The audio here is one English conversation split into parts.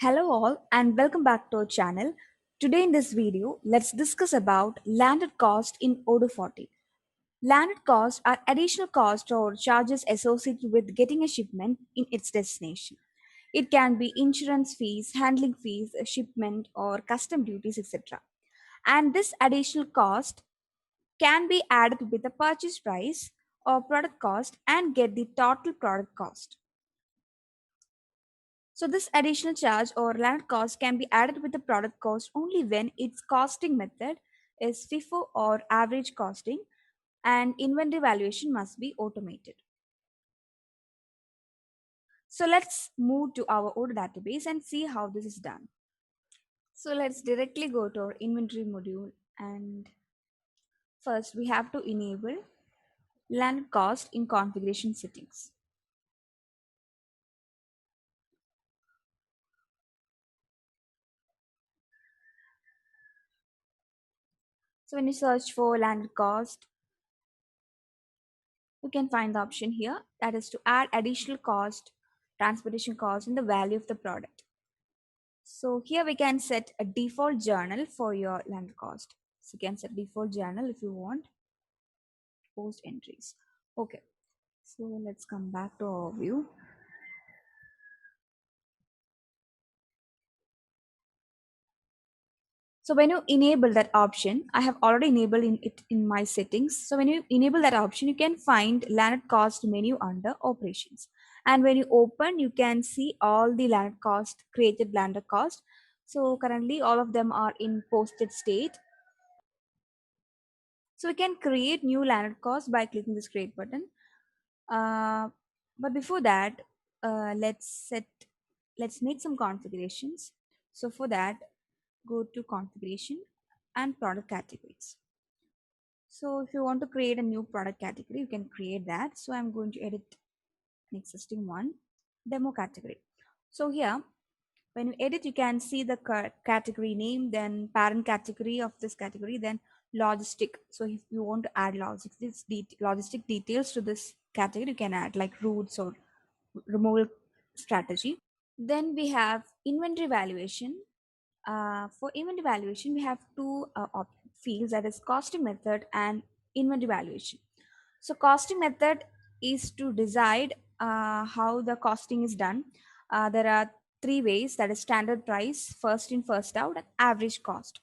Hello all and welcome back to our channel. Today in this video, let's discuss about landed cost in Odoo 14. Landed costs are additional costs or charges associated with getting a shipment in its destination. It can be insurance fees, handling fees, a shipment or custom duties, etc. And this additional cost can be added with the purchase price or product cost and get the total product cost. So this additional charge or landed cost can be added with the product cost only when its costing method is FIFO or average costing and inventory valuation must be automated. So let's move to our order database and see how this is done. So let's directly go to our inventory module, and first we have to enable landed cost in configuration settings. So when you search for landed cost, you can find the option here, that is to add additional cost, transportation cost in the value of the product. So here we can set a default journal for your landed cost. So you can set default journal if you want post entries. Okay, so let's come back to our view. So when you enable that option, I have already enabled it in my settings. So when you enable that option, you can find landed cost menu under operations. And when you open, you can see all the landed cost, created landed cost. So currently all of them are in posted state. So we can create new landed cost by clicking this create button. Uh, but before that, let's make some configurations. So for that, go to configuration and product categories. So if you want to create a new product category, you can create that. So I'm going to edit an existing one, demo category. So here, when you edit, you can see the category name, then parent category of this category, then logistic. So if you want to add logistic details to this category, you can add like routes or removal strategy. Then we have inventory valuation. For inventory valuation, we have two fields, that is costing method and inventory valuation. So costing method is to decide how the costing is done. There are three ways, that is standard price, first in, first out, and average cost.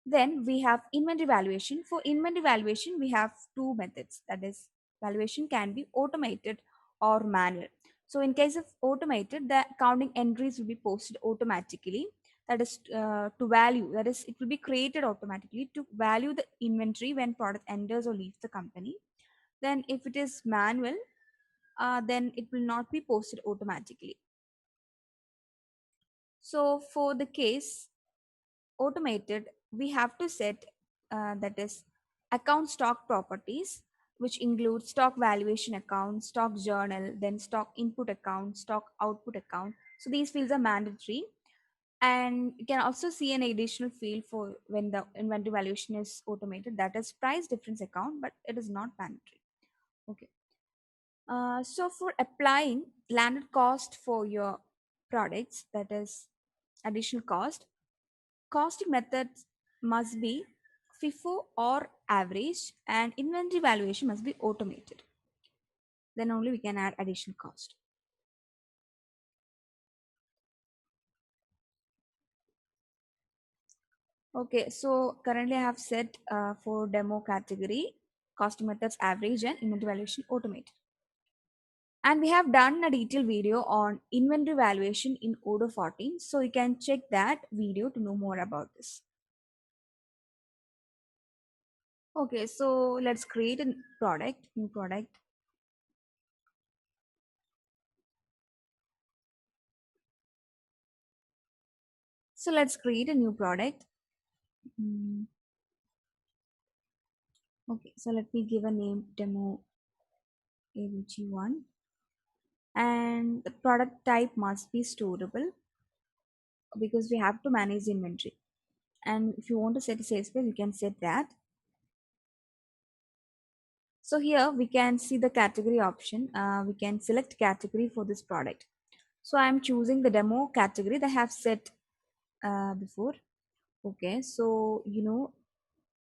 Then we have inventory valuation. For inventory valuation, we have two methods, that is valuation can be automated or manual. So in case of automated, the accounting entries will be posted automatically. That is to value, that is it will be created automatically to value the inventory when product enters or leaves the company. Then if it is manual, then it will not be posted automatically. So for the case automated, we have to set that is account stock properties, which include stock valuation account, stock journal, then stock input account, stock output account. So these fields are mandatory. And you can also see an additional field for when the inventory valuation is automated, that is price difference account, but it is not mandatory. Okay. So for applying landed cost for your products, that is additional cost, costing methods must be FIFO or average, and inventory valuation must be automated. Then only we can add additional cost. Okay, so currently I have set for demo category, costing methods average and inventory valuation automated. And we have done a detailed video on inventory valuation in Odoo 14. So you can check that video to know more about this. Okay, so let's create a new product. So let's create a new product. Okay, so let me give a name, demo AVG1. And the product type must be storable because we have to manage the inventory. And if you want to set a sales page, you can set that. So here we can see the category option. We can select category for this product. So I'm choosing the demo category that I have set before. Okay, so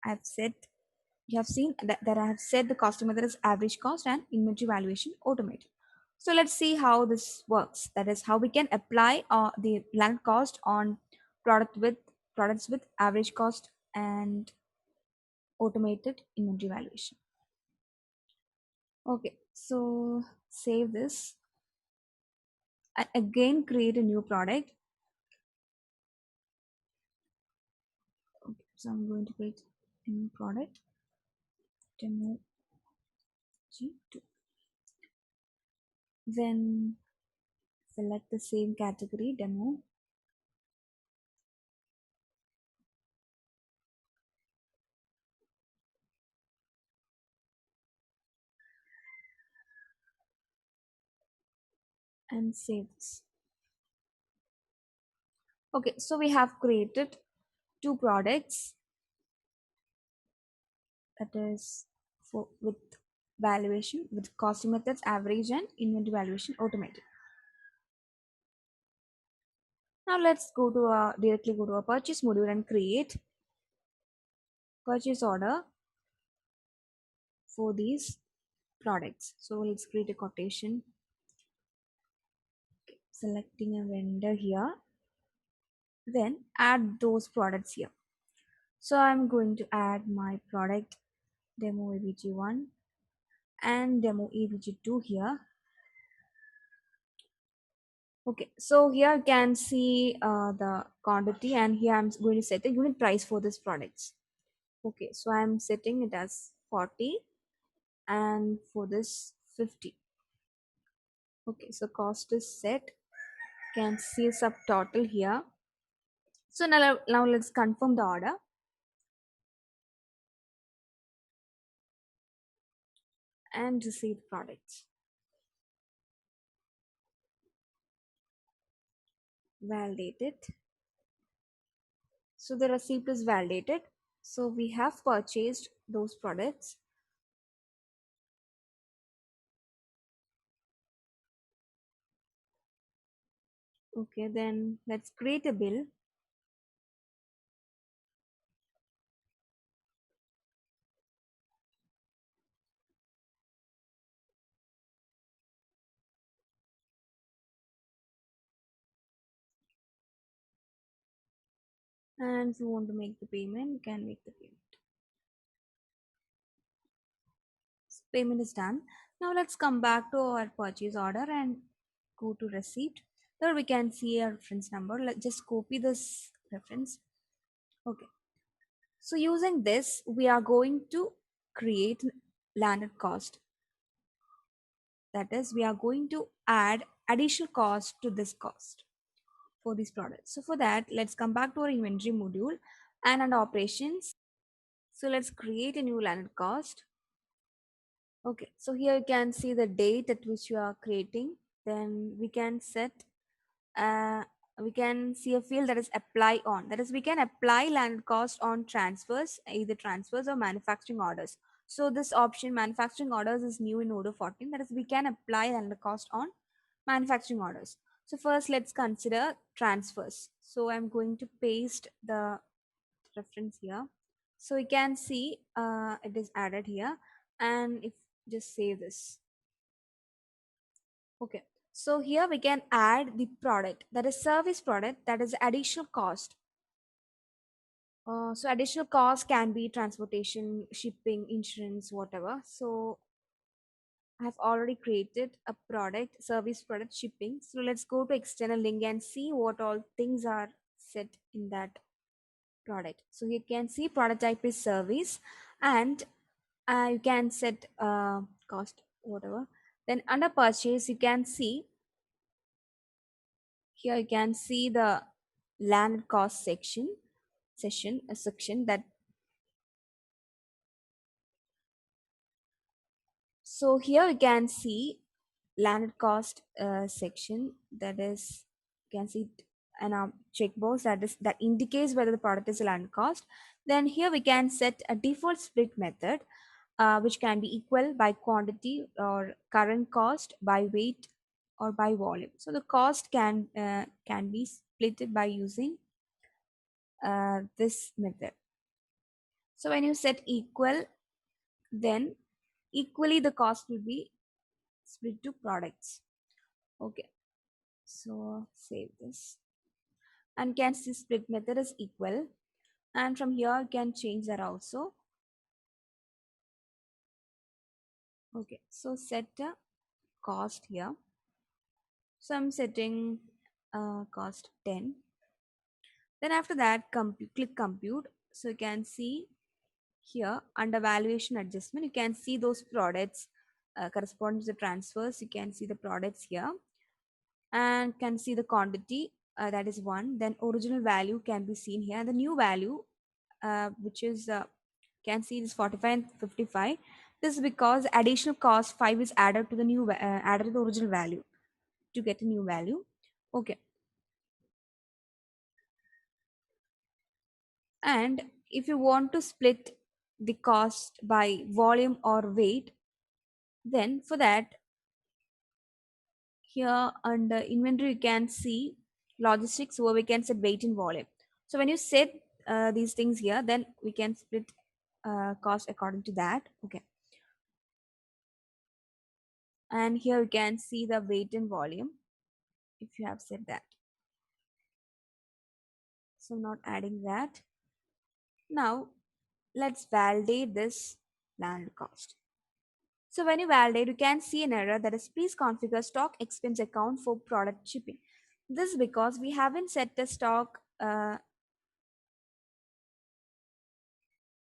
I've set, you have seen that I have set the cost method as average cost and inventory valuation automated. So let's see how this works. That is how we can apply the land cost on products with average cost and automated inventory valuation. Okay, so save this. I again create a new product. Okay, so I'm going to create a new product, demo G2. Then select the same category, demo, and save this. Okay, so we have created two products, that is for with valuation with costing methods average and inventory valuation automated. Now let's go to directly go to a purchase module and create purchase order for these products. So let's create a quotation, selecting a vendor here, then add those products here. So I'm going to add my product demo ABG1 and demo ABG2 here. Okay, so here you can see the quantity, and here I'm going to set the unit price for this products. Okay, so I'm setting it as 40 and for this 50. Okay, so cost is set. You can see subtotal here. So now let's confirm the order and receive products. Validate it. So the receipt is validated. So we have purchased those products. Okay, then let's create a bill. And if you want to make the payment, you can make the payment. Payment is done. Now let's come back to our purchase order and go to receipt. There we can see a reference number. Let's just copy this reference. Okay. So using this, we are going to create landed cost. That is, we are going to add additional cost to this cost for these products. So for that, let's come back to our inventory module and under operations. So let's create a new landed cost. Okay, so here you can see the date at which you are creating. Then we can set, uh, we can see a field that is apply on. That is, we can apply landed cost on transfers, either transfers or manufacturing orders. So this option, manufacturing orders, is new in Odoo14. That is, we can apply landed cost on manufacturing orders. So first, let's consider transfers. So I'm going to paste the reference here. So you can see it is added here, and if just save this. Okay, so here we can add the product, that is service product, that is additional cost. So additional cost can be transportation, shipping, insurance, whatever. So I have already created a product, service product, shipping. So let's go to external link and see what all things are set in that product. So you can see product type is service, and you can set cost, whatever. Then under purchase, you can see here, you can see the landed cost section that. So here you can see landed cost section, that is, you can see an checkbox that indicates whether the product is a landed cost. Then here we can set a default split method, which can be equal by quantity or current cost by weight or by volume. So the cost can be split by using this method. So when you set equal, then equally the cost will be split to products. Okay, so save this, and can see split method is equal, and from here you can change that also. Okay, so set a cost here. So I'm setting cost 10. Then after that, click compute. So you can see here under valuation adjustment, you can see those products corresponding to the transfers. You can see the products here and can see the quantity, that is 1. Then original value can be seen here. The new value, which is can see this 45 and 55. This is because additional cost 5 is added to the added to the original value to get a new value. Okay, and if you want to split the cost by volume or weight, then for that, here under inventory you can see logistics where we can set weight and volume. So when you set these things here, then we can split cost according to that. Okay, and here you can see the weight and volume if you have set that. So not adding that. Now let's validate this landed cost. So when you validate, you can see an error that is please configure stock expense account for product shipping. This is because we haven't set the stock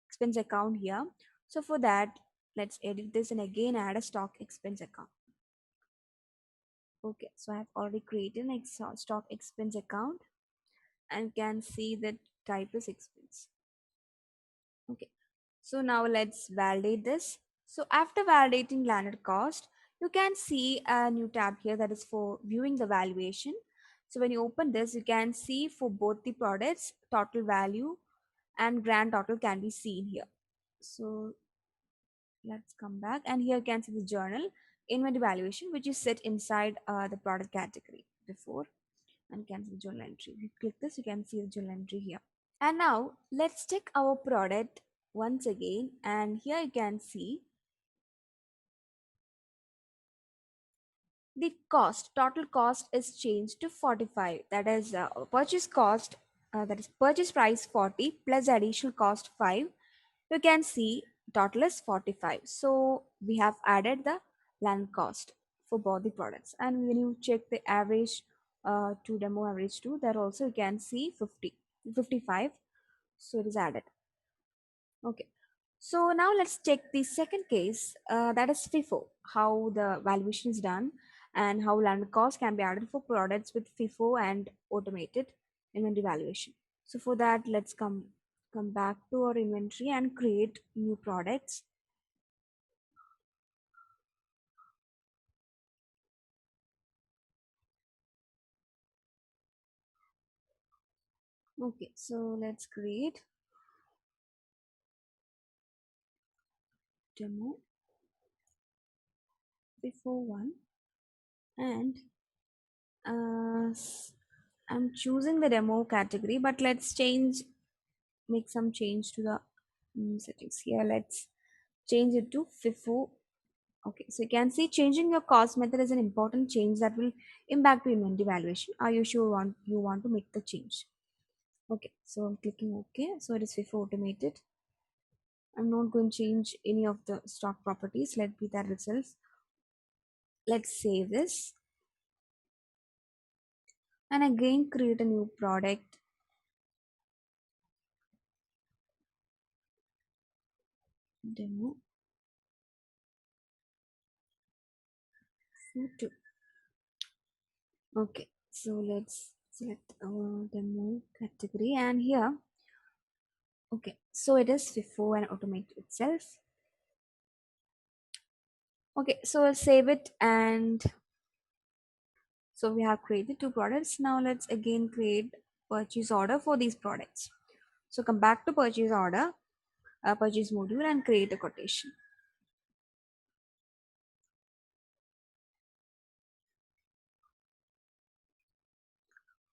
expense account here. So for that, let's edit this and again add a stock expense account. Okay, so I have already created an stock expense account and can see that type is expense. Okay, so now let's validate this. So after validating landed cost, you can see a new tab here that is for viewing the valuation. So when you open this, you can see for both the products, total value and grand total can be seen here. So let's come back, and here you can see the journal inventory valuation, which is set inside the product category before, and can see the journal entry. If you click this, you can see the journal entry here. And now let's check our product once again, and here you can see the cost, total cost is changed to 45. That is purchase cost, that is purchase price 40 plus additional cost 5. You can see total is 45. So we have added the land cost for both the products. And when you check the average to demo average to, there also you can see 55. So it is added. Okay. So now let's check the second case, that is FIFO, how the valuation is done and how land cost can be added for products with FIFO and automated inventory valuation. So for that, let's come back to our inventory and create new products. Okay, so let's create demo FIFO one, and I'm choosing the demo category, but let's make some change to the settings here. Let's change it to FIFO. Okay, so you can see changing your cost method is an important change that will impact your inventory valuation. Are you sure you want to make the change? Okay, so I'm clicking OK. So it is FIFO automated. I'm not going to change any of the stock properties. Let be that itself. Let's save this and again create a new product. Demo two. Okay, so let's select our demo category, and here, okay, so it is FIFO and automate itself. Okay, so I'll save it, and so we have created two products. Now let's again create purchase order for these products. So come back to purchase order, purchase module, and create a quotation.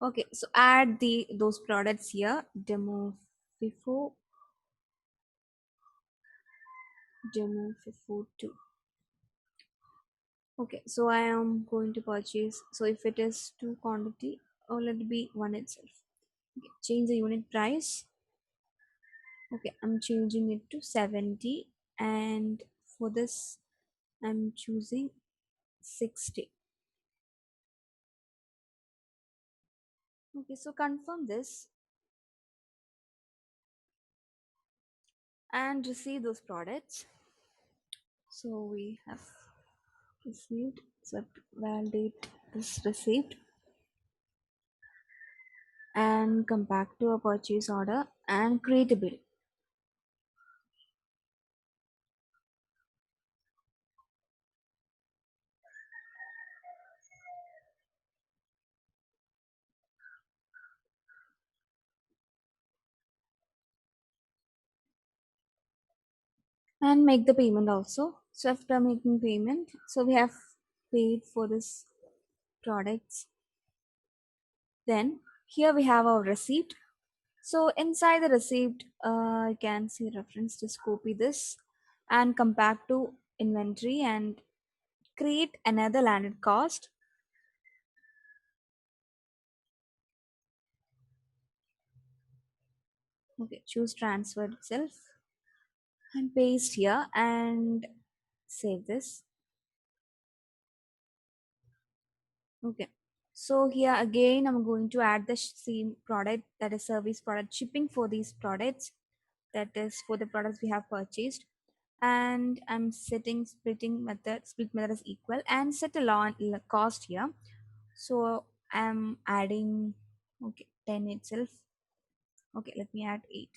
Okay, so add those products here. Demo FIFO, demo FIFO 2. Okay, so I am going to purchase. So if it is two quantity, or let it be one itself. Okay, change the unit price. Okay, I'm changing it to 70, and for this I'm choosing 60. Okay, so confirm this and receive those products. So we have received, so validate this receipt and come back to a purchase order and create a bill. And make the payment also. So after making payment, so we have paid for this products. Then here we have our receipt. So inside the receipt, you can see reference. Just copy this and come back to inventory and create another landed cost. Okay, choose transfer itself and paste here and save this. Okay, so here again I'm going to add the same product, that is service product shipping for these products, that is for the products we have purchased. And I'm setting split method is equal and set a cost here. So I'm adding, okay, 10 itself. Okay, let me add 8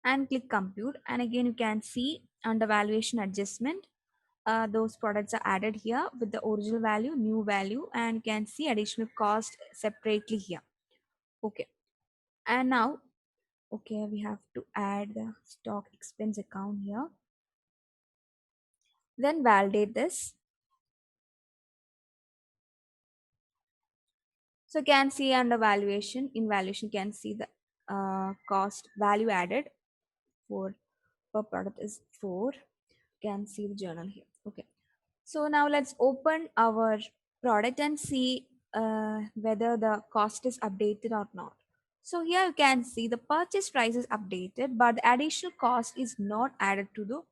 and click compute. And again you can see under valuation adjustment, those products are added here with the original value, new value, and you can see additional cost separately here. Okay, and now, okay, we have to add the stock expense account here. Then validate this. So you can see under valuation, in valuation you can see the cost value added for per product is 4. You can see the journal here. Okay, so now let's open our product and see whether the cost is updated or not. So here you can see the purchase price is updated, but the additional cost is not added to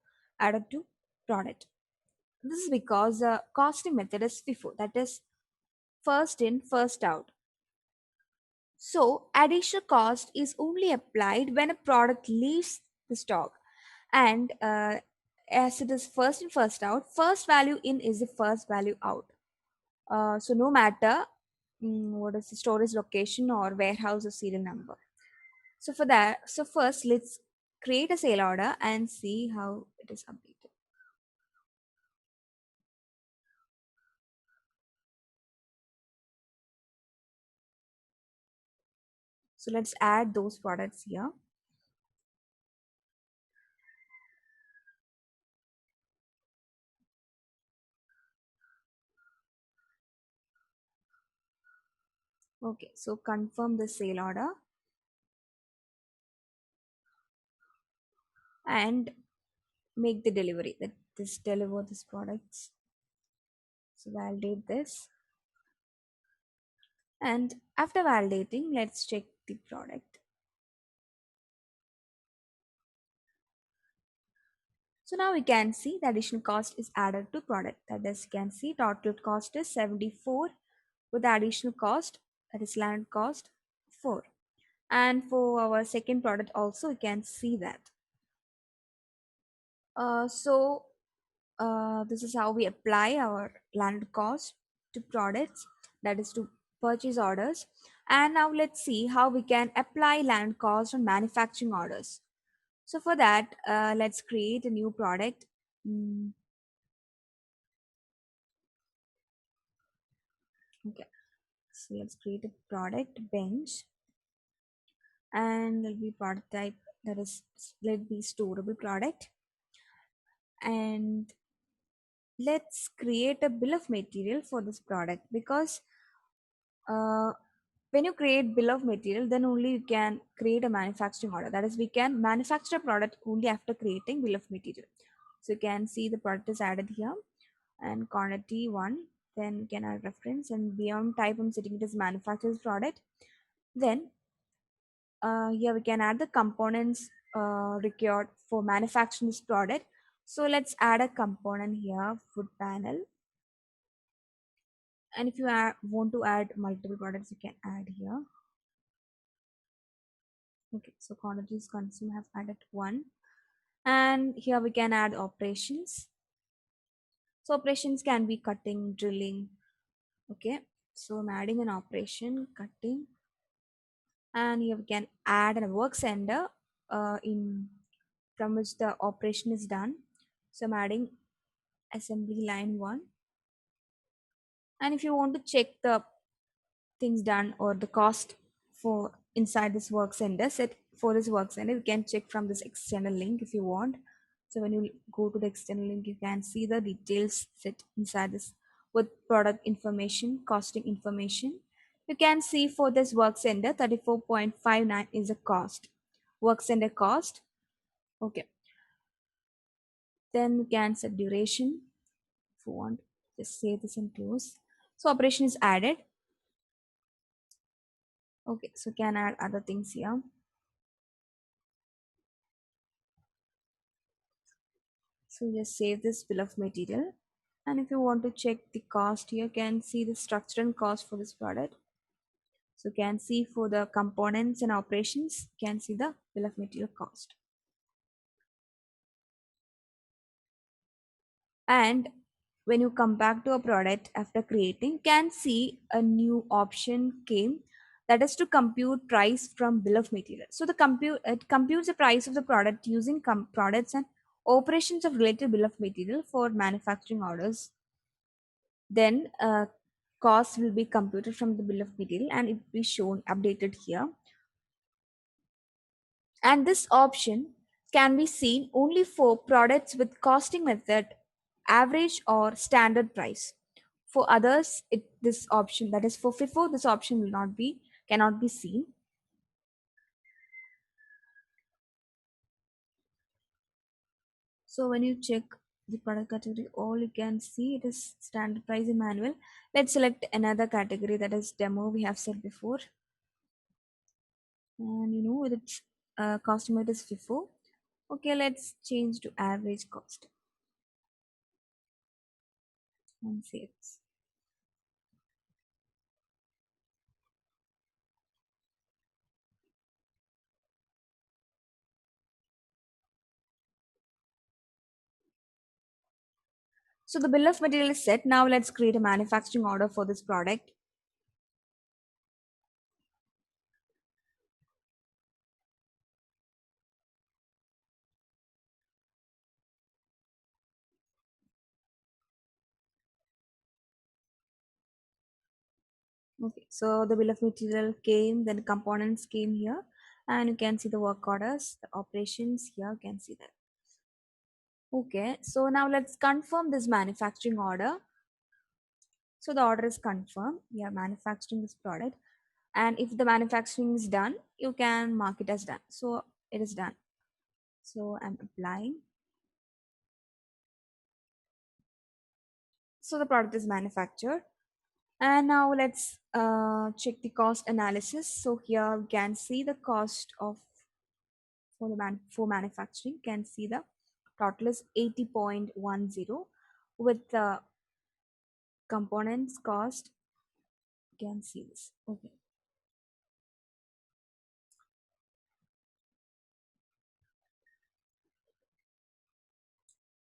product. This is because the costing method is FIFO, that is first in, first out. So additional cost is only applied when a product leaves the stock, and as it is first in, first out, first value in is the first value out. So no matter what is the storage location or warehouse or serial number. So for that, so first let's create a sale order and see how it is updated. So let's add those products here. Okay, so confirm the sale order and make the delivery, that this deliver this products. So validate this, and after validating, let's check the product. So now we can see the additional cost is added to product, that is, you can see total cost is 74 with the additional cost, that is land cost 4. And for our second product also you can see that. This is how we apply our landed cost to products, that is to purchase orders. And now let's see how we can apply landed cost on manufacturing orders. So for that, let's create a new product. Mm, okay, so let's create a product bench, and there'll be product type, that is, let be storable product. And let's create a bill of material for this product, because when you create bill of material, then only you can create a manufacturing order. That is, we can manufacture a product only after creating bill of material. So you can see the product is added here, and quantity one, then you can add reference, and beyond type I'm setting it as manufacturer's product. Then here we can add the components required for manufacturing this product. So let's add a component here, food panel. And if you want to add multiple products, you can add here. Okay, so quantities consumed have added one. And here we can add operations. So operations can be cutting, drilling. Okay, so I'm adding an operation, cutting. And here we can add a work sender in from which the operation is done. So I'm adding assembly line 1. And if you want to check the things done or the cost for inside this work center set for this work center, you can check from this external link if you want. So when you go to the external link, you can see the details set inside this with product information, costing information. You can see for this work center 34.59 is the cost, work center cost. Okay, then you can set duration if you want. Just save this and close. So operation is added. Okay, so can add other things here. So just save this bill of material. And if you want to check the cost here, can see the structure and cost for this product. So can see for the components and operations, can see the bill of material cost. And when you come back to a product after creating, can see a new option came, that is to compute price from bill of material. So the compute it computes the price of the product using products and operations of related bill of material for manufacturing orders. Then cost will be computed from the bill of material and it will be shown updated here. And this option can be seen only for products with costing method average or standard price. For others, this option, that is for FIFO, this option will not be cannot be seen. So when you check the product category, all you can see it is standard price in manual. Let's select another category, that is demo we have said before. And its cost method is FIFO. Okay, let's change to average cost and save this. So the bill of material is set. Now let's create a manufacturing order for this product. Okay, so the bill of material came, then components came here, and you can see the work orders, the operations here, you can see that. Okay, so now let's confirm this manufacturing order. So the order is confirmed. We are manufacturing this product. And if the manufacturing is done, you can mark it as done. So it is done. So I'm applying. So the product is manufactured. And now let's check the cost analysis. So here we can see the cost of for manufacturing. Can see the total is 80.10 with the components cost. You can see this. Okay.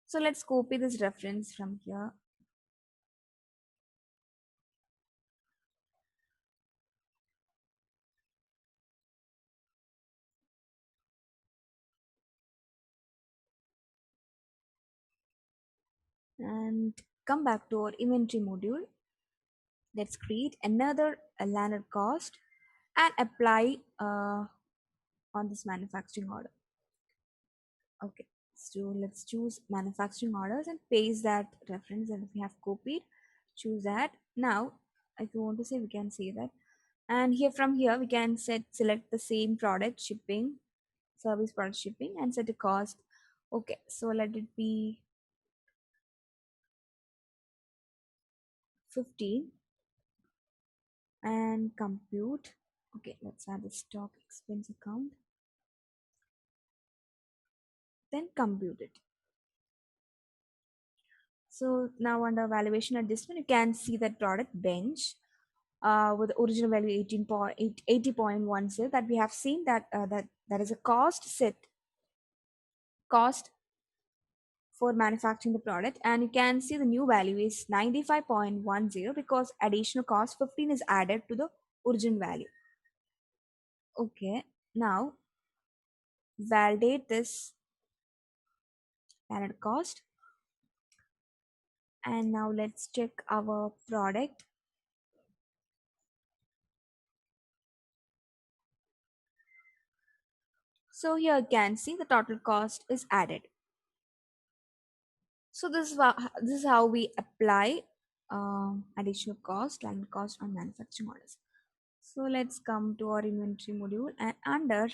So let's copy this reference from here. And come back to our inventory module. Let's create another landed cost and apply on this manufacturing order. Okay, so let's choose manufacturing orders and paste that reference, and if we have copied, choose that. Now if you want to say, we can say that. And here from here we can select the same product shipping, service product shipping, and set a cost. Okay, so let it be 15 and compute. Okay, let's add the stock expense account, then compute it. So now under valuation adjustment, you can see that product bench with the original value 80.10, that we have seen that that is a cost set, cost for manufacturing the product, and you can see the new value is 95.10 because additional cost 15 is added to the original value. Okay, now validate this landed cost, and now let's check our product. So here you can see the total cost is added. So this is how we apply additional cost, landed cost on manufacturing orders. So let's come to our inventory module, and under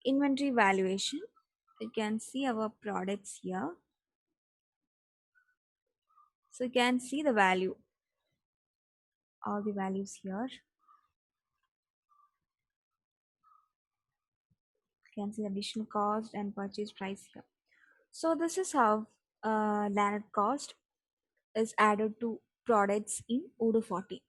inventory valuation, you can see our products here. So you can see the value, all the values here. You can see the additional cost and purchase price here. So this is how landed cost is added to products in Odoo 14.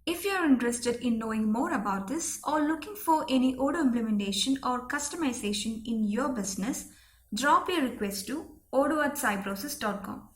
If you are interested in knowing more about this or looking for any Odoo implementation or customization in your business, drop your request to odoo@cybrosys.com.